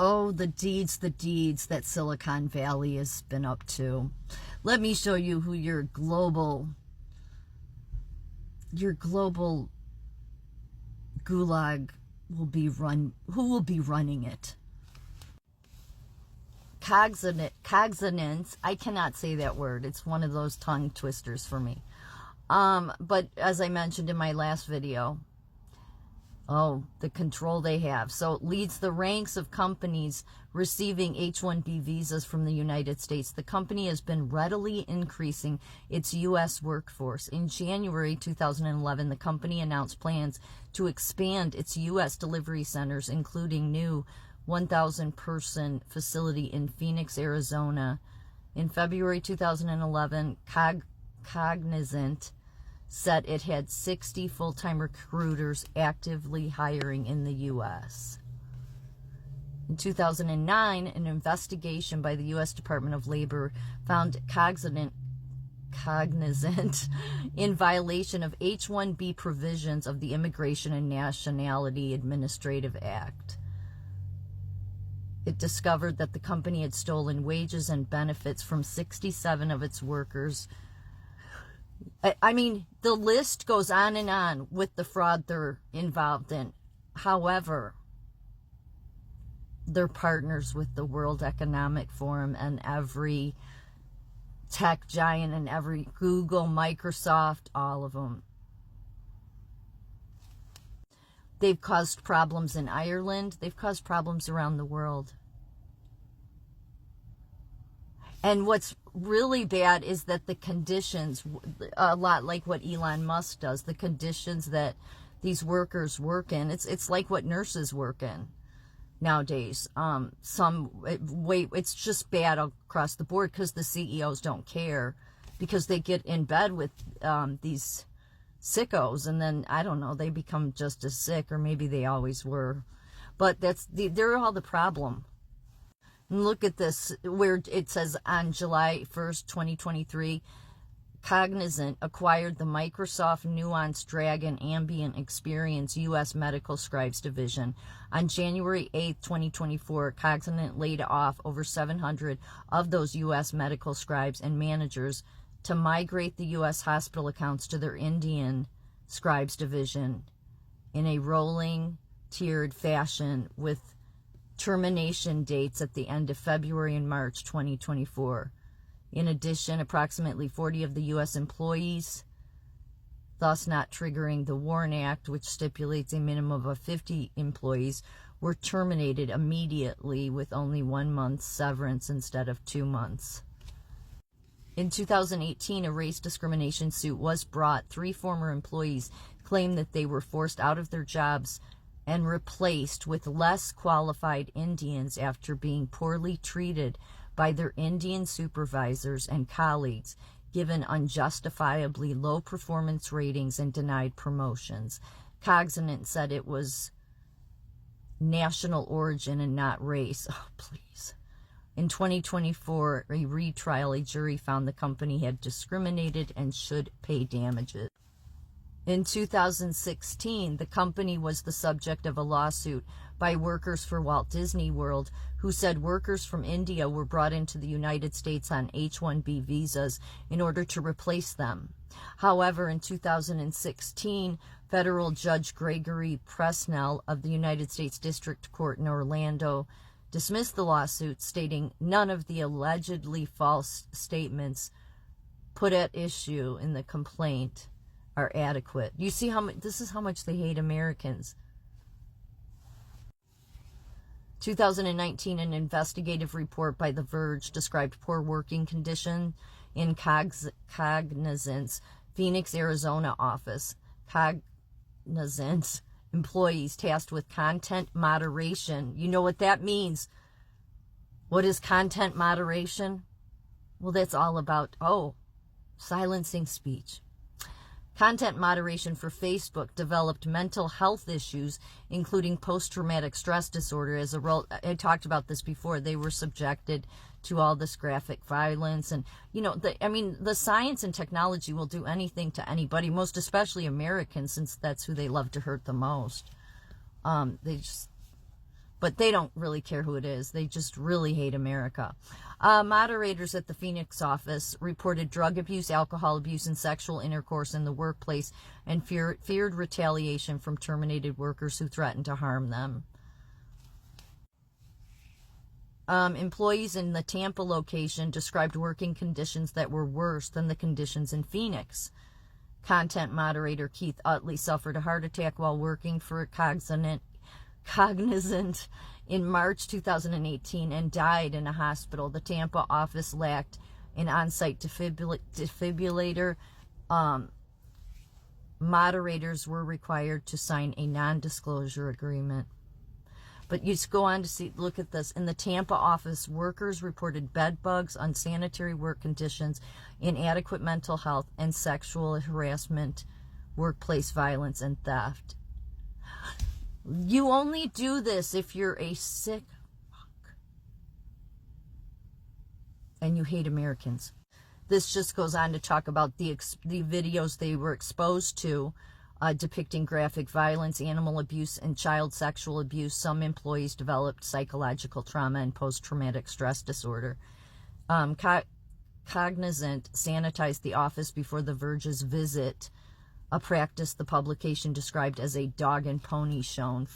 Oh, the deeds that Silicon Valley has been up to. Let me show you who your global gulag will be who will be running it. Cognizance, I cannot say that word. It's one of those tongue twisters for me. But as I mentioned in my last video, the control they have. So it leads the ranks of companies receiving H-1B visas from the United States. The company has been readily increasing its U.S. workforce. In January 2011, the company announced plans to expand its U.S. delivery centers, including new 1,000-person facility in Phoenix, Arizona. In February 2011, Cognizant said it had 60 full-time recruiters actively hiring in the U.S. In 2009, an investigation by the U.S. Department of Labor found Cognizant in violation of H-1B provisions of the Immigration and Nationality Administrative Act. It discovered that the company had stolen wages and benefits from 67 of its workers. I mean, the list goes on and on with the fraud they're involved in. However, they're partners with the World Economic Forum and every tech giant and every Google, Microsoft, all of them. They've caused problems in Ireland. They've caused problems around the world. And what's really bad is that the conditions, a lot like what Elon Musk does, the conditions that these workers work in, it's like what nurses work in nowadays. It's just bad across the board because the CEOs don't care, because they get in bed with these sickos, and then, I don't know, they become just as sick, or maybe they always were. But they're all the problem. And look at this, where it says on July 1st, 2023, Cognizant acquired the Microsoft Nuance Dragon Ambient Experience U.S. Medical Scribes Division. On January 8th, 2024, Cognizant laid off over 700 of those U.S. medical scribes and managers to migrate the U.S. hospital accounts to their Indian Scribes Division in a rolling, tiered fashion, with termination dates at the end of February and March 2024. In addition, approximately 40 of the U.S. employees, thus not triggering the WARN Act, which stipulates a minimum of 50 employees, were terminated immediately with only 1 month's severance instead of 2 months. In 2018, a race discrimination suit was brought. 3 former employees claimed that they were forced out of their jobs and replaced with less qualified Indians after being poorly treated by their Indian supervisors and colleagues, given unjustifiably low performance ratings and denied promotions. Cognizant said it was national origin and not race. Oh, please. In 2024, a retrial, a jury found the company had discriminated and should pay damages. In 2016, the company was the subject of a lawsuit by workers for Walt Disney World, who said workers from India were brought into the United States on H-1B visas in order to replace them. However, in 2016, federal Judge Gregory Presnell of the United States District Court in Orlando dismissed the lawsuit, stating none of the allegedly false statements put at issue in the complaint are adequate. You see how this is how much they hate Americans. 2019, an investigative report by The Verge described poor working condition in Cognizant's Phoenix, Arizona office. Cognizant's employees tasked with content moderation. You know what that means? What is content moderation? Well, that's all about, silencing speech. Content moderation for Facebook developed mental health issues, including post-traumatic stress disorder. As a result, I talked about this before, they were subjected to all this graphic violence. And, the science and technology will do anything to anybody, most especially Americans, since that's who they love to hurt the most. but they don't really care who it is. They just really hate America. Moderators at the Phoenix office reported drug abuse, alcohol abuse, and sexual intercourse in the workplace and feared retaliation from terminated workers who threatened to harm them. Employees in the Tampa location described working conditions that were worse than the conditions in Phoenix. Content moderator Keith Utley suffered a heart attack while working for Cognizant in March 2018 and died in a hospital. The Tampa office lacked an on-site defibrillator. Moderators were required to sign a non-disclosure agreement. But you just go on to look at this. In the Tampa office, workers reported bed bugs, unsanitary work conditions, inadequate mental health, and sexual harassment, workplace violence, and theft. You only do this if you're a sick fuck and you hate Americans. This just goes on to talk about the videos they were exposed to, depicting graphic violence, animal abuse, and child sexual abuse. Some employees developed psychological trauma and post-traumatic stress disorder. Cognizant sanitized the office before The Verge's visit, a practice the publication described as a dog and pony show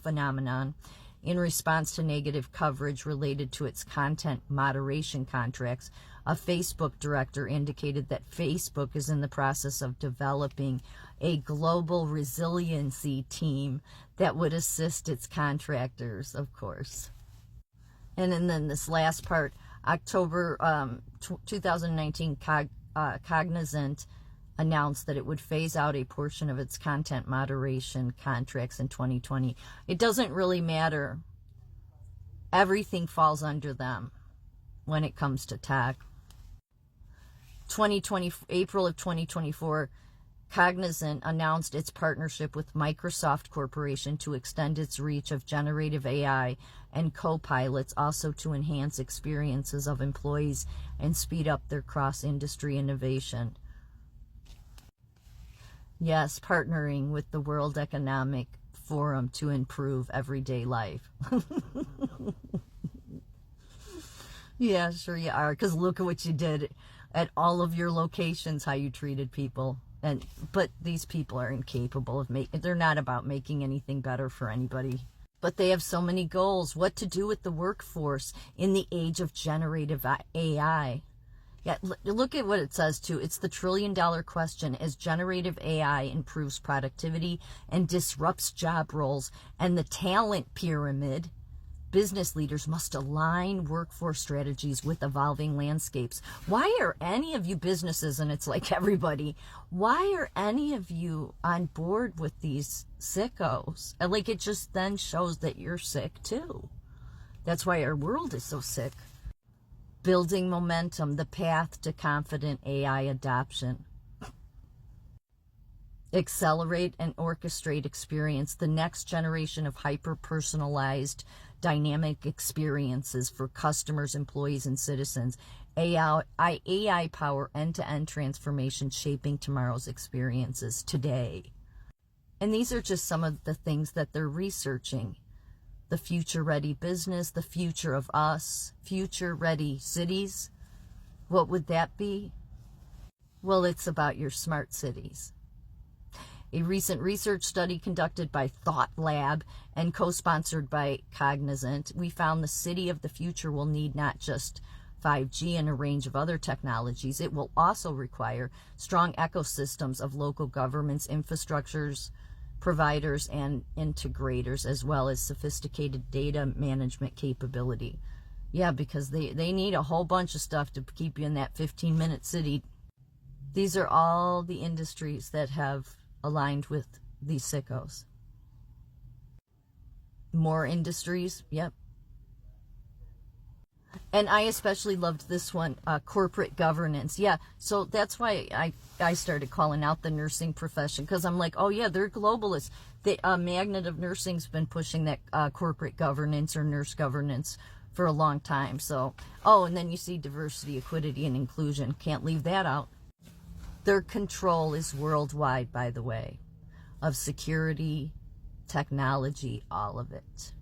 phenomenon. In response to negative coverage related to its content moderation contracts, a Facebook director indicated that Facebook is in the process of developing a global resiliency team that would assist its contractors, of course. And then this last part, October 2019, Cognizant announced that it would phase out a portion of its content moderation contracts in 2020. It doesn't really matter. Everything falls under them when it comes to tech. April of 2024, Cognizant announced its partnership with Microsoft Corporation to extend its reach of generative AI and co-pilots, also to enhance experiences of employees and speed up their cross-industry innovation. Yes, partnering with the World Economic Forum to improve everyday life. Yeah, sure you are, because look at what you did at all of your locations, how you treated people. But these people are incapable of they're not about making anything better for anybody. But they have so many goals. What to do with the workforce in the age of generative AI. Yeah, look at what it says, too. It's the trillion-dollar question. As generative AI improves productivity and disrupts job roles and the talent pyramid, business leaders must align workforce strategies with evolving landscapes. Why are any of you businesses, and it's like everybody, why are any of you on board with these sickos? Like, it just then shows that you're sick, too. That's why our world is so sick. Building momentum, the path to confident AI adoption. Accelerate and orchestrate experience, the next generation of hyper-personalized dynamic experiences for customers, employees, and citizens. AI power end-to-end transformation, shaping tomorrow's experiences today. And these are just some of the things that they're researching. The future-ready business, the future of us, future-ready cities. What would that be? Well, it's about your smart cities. A recent research study conducted by Thought Lab and co-sponsored by Cognizant, we found the city of the future will need not just 5G and a range of other technologies. It will also require strong ecosystems of local governments, infrastructures, providers, and integrators, as well as sophisticated data management capability. Yeah, because they need a whole bunch of stuff to keep you in that 15-minute city. These are all the industries that have aligned with these sickos. More industries, yep. And I especially loved this one, corporate governance. Yeah, so that's why I started calling out the nursing profession, because I'm like, oh yeah, they're globalists. The Magnet of Nursing's been pushing that corporate governance or nurse governance for a long time. So, oh, and then you see diversity, equity, and inclusion. Can't leave that out. Their control is worldwide, by the way, of security, technology, all of it.